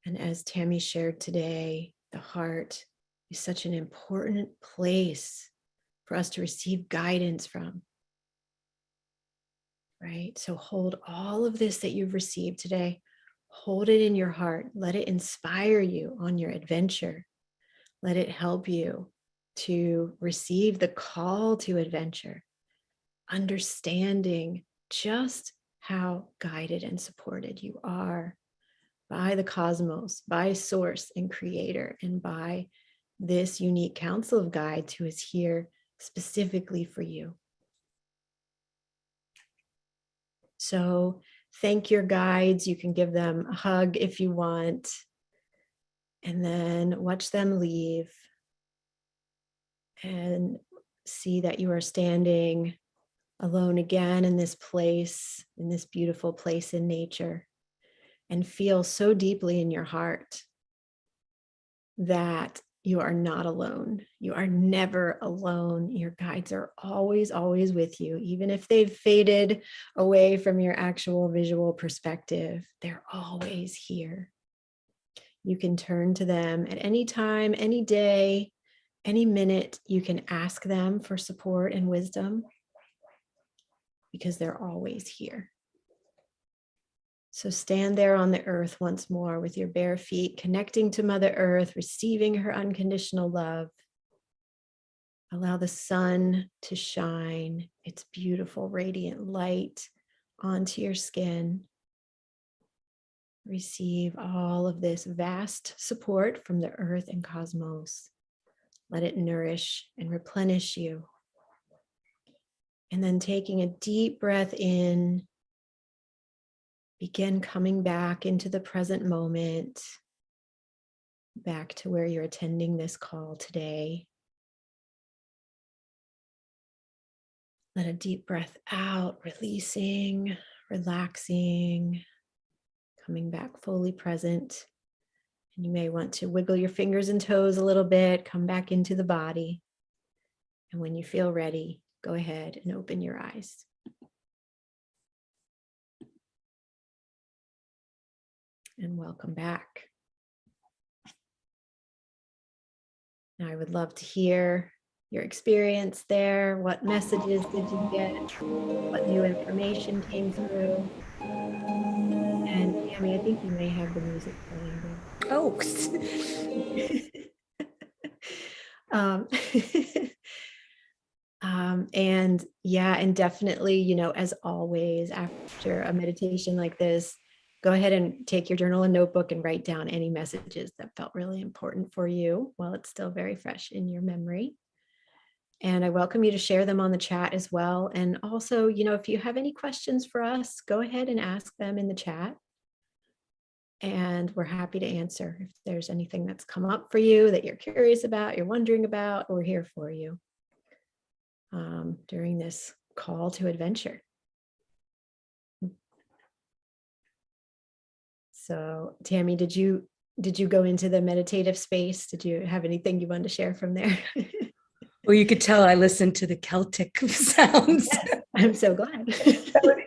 And as Tami shared today, the heart is such an important place for us to receive guidance from, right? So hold all of this that you've received today, hold it in your heart. Let it inspire you on your adventure. Let it help you to receive the call to adventure, understanding just how guided and supported you are by the cosmos, by source and creator, and by this unique council of guides who is here specifically for you. So thank your guides. You can give them a hug if you want, and then watch them leave and see that you are standing alone again in this place, in this beautiful place in nature, and feel so deeply in your heart that you are not alone. You are never alone. Your guides are always, always with you. Even if they've faded away from your actual visual perspective, they're always here. You can turn to them at any time, any day, any minute. You can ask them for support and wisdom because they're always here. So stand there on the earth once more with your bare feet, connecting to Mother Earth, receiving her unconditional love. Allow the sun to shine its beautiful, radiant light onto your skin. Receive all of this vast support from the earth and cosmos. Let it nourish and replenish you. And then taking a deep breath in, begin coming back into the present moment, back to where you're attending this call today. Let a deep breath out, releasing, relaxing, coming back fully present. And you may want to wiggle your fingers and toes a little bit, come back into the body. And when you feel ready, go ahead and open your eyes. And welcome back. Now, I would love to hear your experience there. What messages did you get? What new information came through? And Tami, I think you may have the music playing there. Oh, um, and yeah, and definitely, you know, as always, after a meditation like this, go ahead and take your journal and notebook and write down any messages that felt really important for you while it's still very fresh in your memory. And I welcome you to share them on the chat as well. And also, you know, if you have any questions for us, go ahead and ask them in the chat. And we're happy to answer. If there's anything that's come up for you that you're curious about, you're wondering about, we're here for you during this call to adventure. So Tami, did you go into the meditative space? Did you have anything you wanted to share from there? Well, you could tell I listened to the Celtic sounds. Yes, I'm so glad.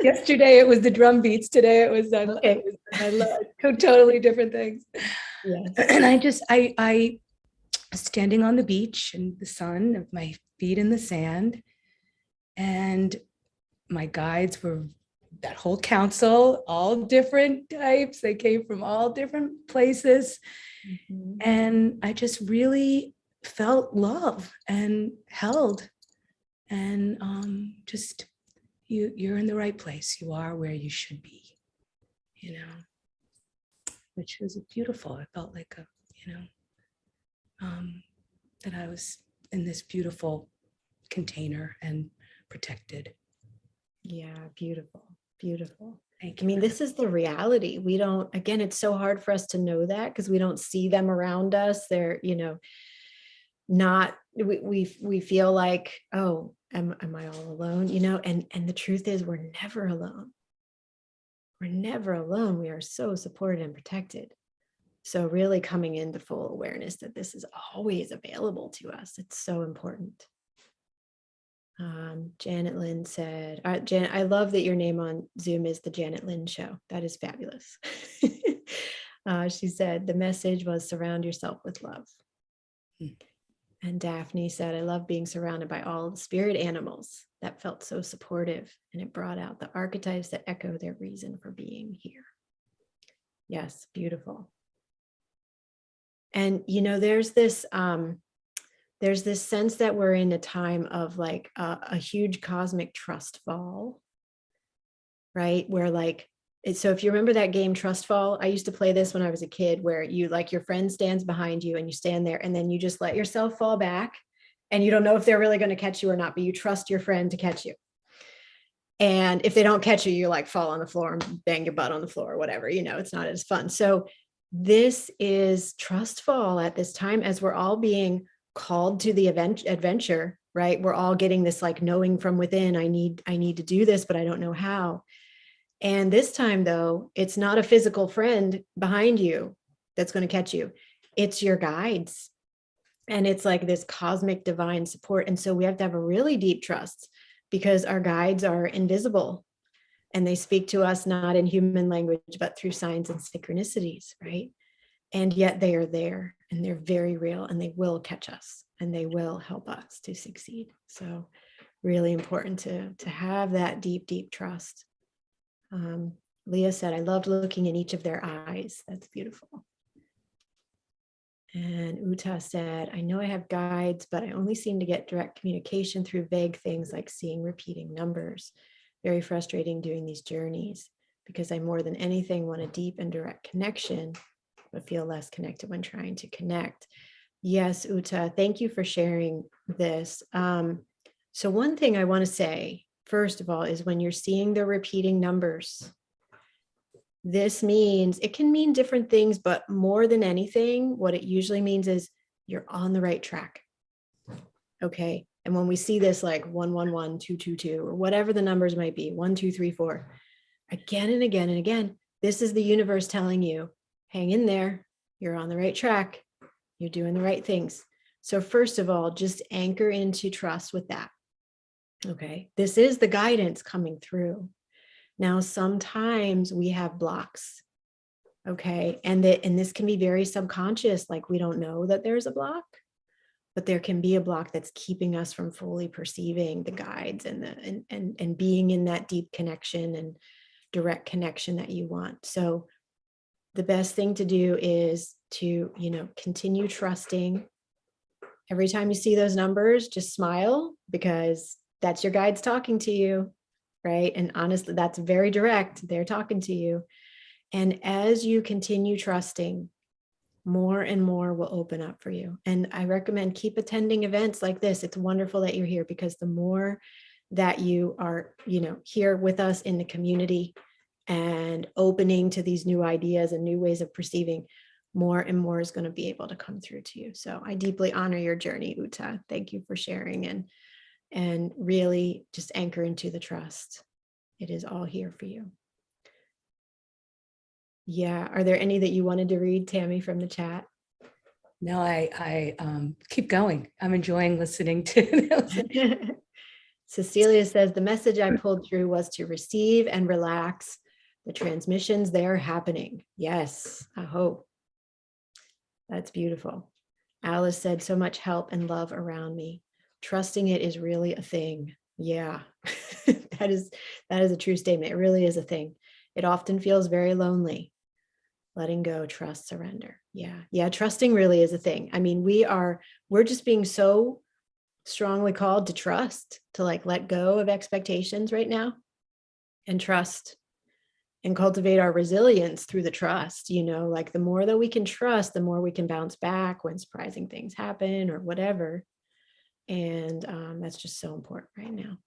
Yesterday it was the drum beats. Today it was Okay. I love two totally different things. Yes. And I standing on the beach in the sun, with my feet in the sand, and my guides were that whole council, all different types. They came from all different places. Mhm. And I just really felt love and held. And just you're in the right place. You are where you should be, which was beautiful. I felt like that I was in this beautiful container and protected. Yeah, beautiful, beautiful. Thank I you. mean, this is the reality. We don't, again, it's so hard for us to know that because we don't see them around us. They're, not, we feel like, oh, am I all alone? And the truth is we're never alone. We're never alone. We are so supported and protected. So really coming into full awareness that this is always available to us. It's so important. Janet Lynn said, Janet, I love that your name on Zoom is the Janet Lynn Show. That is fabulous. She said, the message was surround yourself with love. And Daphne said, I love being surrounded by all the spirit animals. That felt so supportive, and it brought out the archetypes that echo their reason for being here. Yes, beautiful. And, there's this sense that we're in a time of like a huge cosmic trust fall, right? Where so if you remember that game Trust Fall, I used to play this when I was a kid, where you your friend stands behind you and you stand there and then you just let yourself fall back and you don't know if they're really going to catch you or not, but you trust your friend to catch you. And if they don't catch you, you fall on the floor and bang your butt on the floor or whatever, it's not as fun. So this is trust fall at this time as we're all being called to the adventure, right? We're all getting this knowing from within, I need to do this, but I don't know how. And this time, though, it's not a physical friend behind you that's going to catch you. It's your guides. And it's like this cosmic divine support. And so we have to have a really deep trust because our guides are invisible and they speak to us not in human language, but through signs and synchronicities, right? And yet they are there and they're very real and they will catch us and they will help us to succeed. So really important to have that deep, deep trust. Leah said, I loved looking in each of their eyes. That's beautiful. And Uta said, I know I have guides, but I only seem to get direct communication through vague things like seeing repeating numbers. Very frustrating doing these journeys because I more than anything want a deep and direct connection, but feel less connected when trying to connect. Yes, Uta, thank you for sharing this. So one thing I want to say, first of all, is when you're seeing the repeating numbers, this means it can mean different things, but more than anything, what it usually means is you're on the right track. Okay. And when we see this 111, 222, or whatever the numbers might be, 1, 2, 3, 4, again and again and again, this is the universe telling you, hang in there, you're on the right track, you're doing the right things. So first of all, just anchor into trust with that. Okay. This is the guidance coming through. Now, sometimes we have blocks. Okay. And this can be very subconscious. We don't know that there's a block, but there can be a block that's keeping us from fully perceiving the guides and being in that deep connection and direct connection that you want. So the best thing to do is to, continue trusting. Every time you see those numbers, just smile because that's your guides talking to you, right? And honestly, that's very direct. They're talking to you. And as you continue trusting, more and more will open up for you. And I recommend keep attending events like this. It's wonderful that you're here because the more that you are, here with us in the community and opening to these new ideas and new ways of perceiving, more and more is going to be able to come through to you. So I deeply honor your journey, Uta. Thank you for sharing and really just anchor into the trust. It is all here for you. Yeah. Are there any that you wanted to read, Tami, from the chat? No, I keep going. I'm enjoying listening to. Cecilia says, the message I pulled through was to receive and relax. The transmissions, they are happening. Yes, I hope. That's beautiful. Alice said, so much help and love around me. Trusting it is really a thing. Yeah, that is a true statement. It really is a thing. It often feels very lonely. Letting go, trust, surrender. Yeah, trusting really is a thing. I mean, we're just being so strongly called to trust, to like let go of expectations right now and trust and cultivate our resilience through the trust. Like the more that we can trust, the more we can bounce back when surprising things happen or whatever. And that's just so important right now.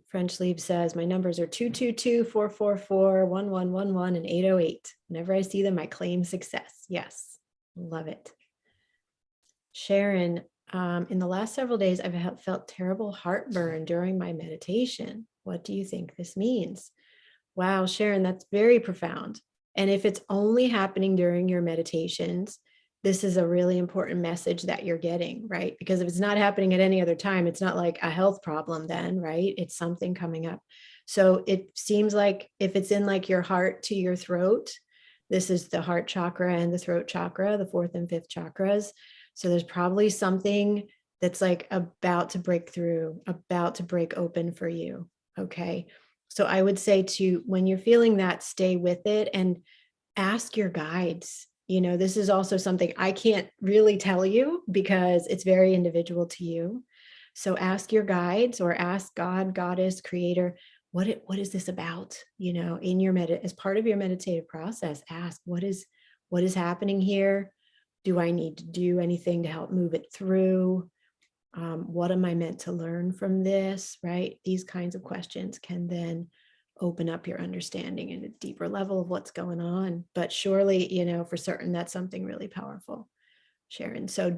French Leave says, my numbers are 222-444-1111 and 808. Whenever I see them, I claim success. Yes, love it. Sharon, in the last several days, I've felt terrible heartburn during my meditation. What do you think this means? Wow, Sharon, that's very profound. And if it's only happening during your meditations, this is a really important message that you're getting, right? Because if it's not happening at any other time, it's not like a health problem then, right? It's something coming up. So it seems like if it's in like your heart to your throat, this is the heart chakra and the throat chakra, the fourth and fifth chakras. So there's probably something that's like about to break through, about to break open for you. Okay. So I would say when you're feeling that, stay with it and ask your guides. This is also something I can't really tell you because it's very individual to you. So ask your guides or ask God, Goddess, Creator, what is this about? In your as part of your meditative process, ask what is happening here? Do I need to do anything to help move it through? What am I meant to learn from this, right? These kinds of questions can then open up your understanding at a deeper level of what's going on. But surely, for certain, that's something really powerful, Sharon. So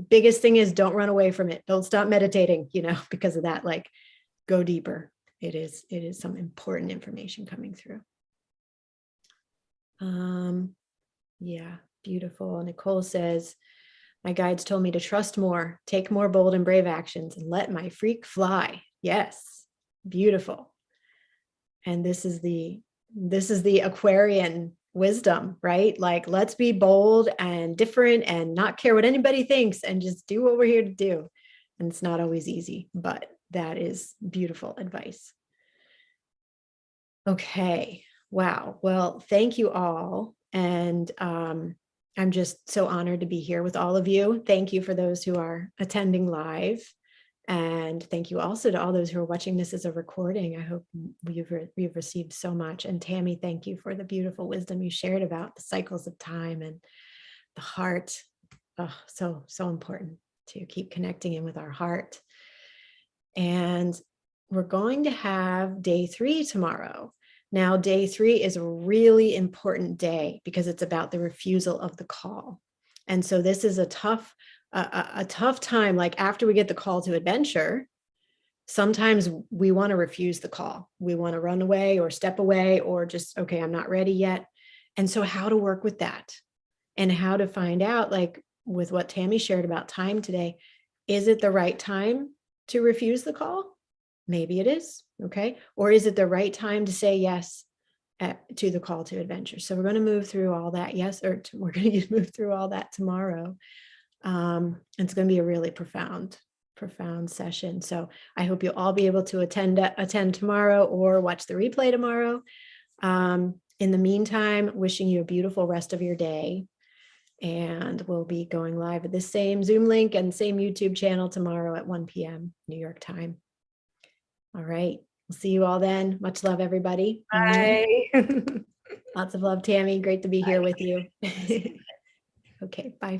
biggest thing is don't run away from it. Don't stop meditating, because of that, like go deeper. It is some important information coming through. Yeah, beautiful. Nicole says, my guides told me to trust more, take more bold and brave actions, and let my freak fly. Yes, beautiful. And this is the Aquarian wisdom, right? Like, let's be bold and different and not care what anybody thinks and just do what we're here to do. And it's not always easy, but that is beautiful advice. Okay. Wow. Well, thank you all. And I'm just so honored to be here with all of you. Thank you for those who are attending live. And thank you also to all those who are watching this as a recording. I hope we've received so much. And Tami, thank you for the beautiful wisdom you shared about the cycles of time and the heart. Oh, so important to keep connecting in with our heart. And we're going to have day 3 tomorrow. Now, day 3 is a really important day because it's about the refusal of the call. And so this is a tough time. Like after we get the call to adventure, sometimes we want to refuse the call. We want to run away or step away or just, okay, I'm not ready yet. And so how to work with that and how to find out, like with what Tami shared about time today, is it the right time to refuse the call? Maybe it is. Okay. Or is it the right time to say yes to the call to adventure? So we're going to move through all that. We're going to move through all that tomorrow. It's going to be a really profound session. So I hope you'll all be able to attend tomorrow or watch the replay tomorrow. In the meantime, wishing you a beautiful rest of your day. And we'll be going live at the same Zoom link and same YouTube channel tomorrow at 1 p.m. New York time. All right. We'll see you all then. Much love, everybody. Bye. Lots of love, Tami. Great to be here with you. Okay. Bye.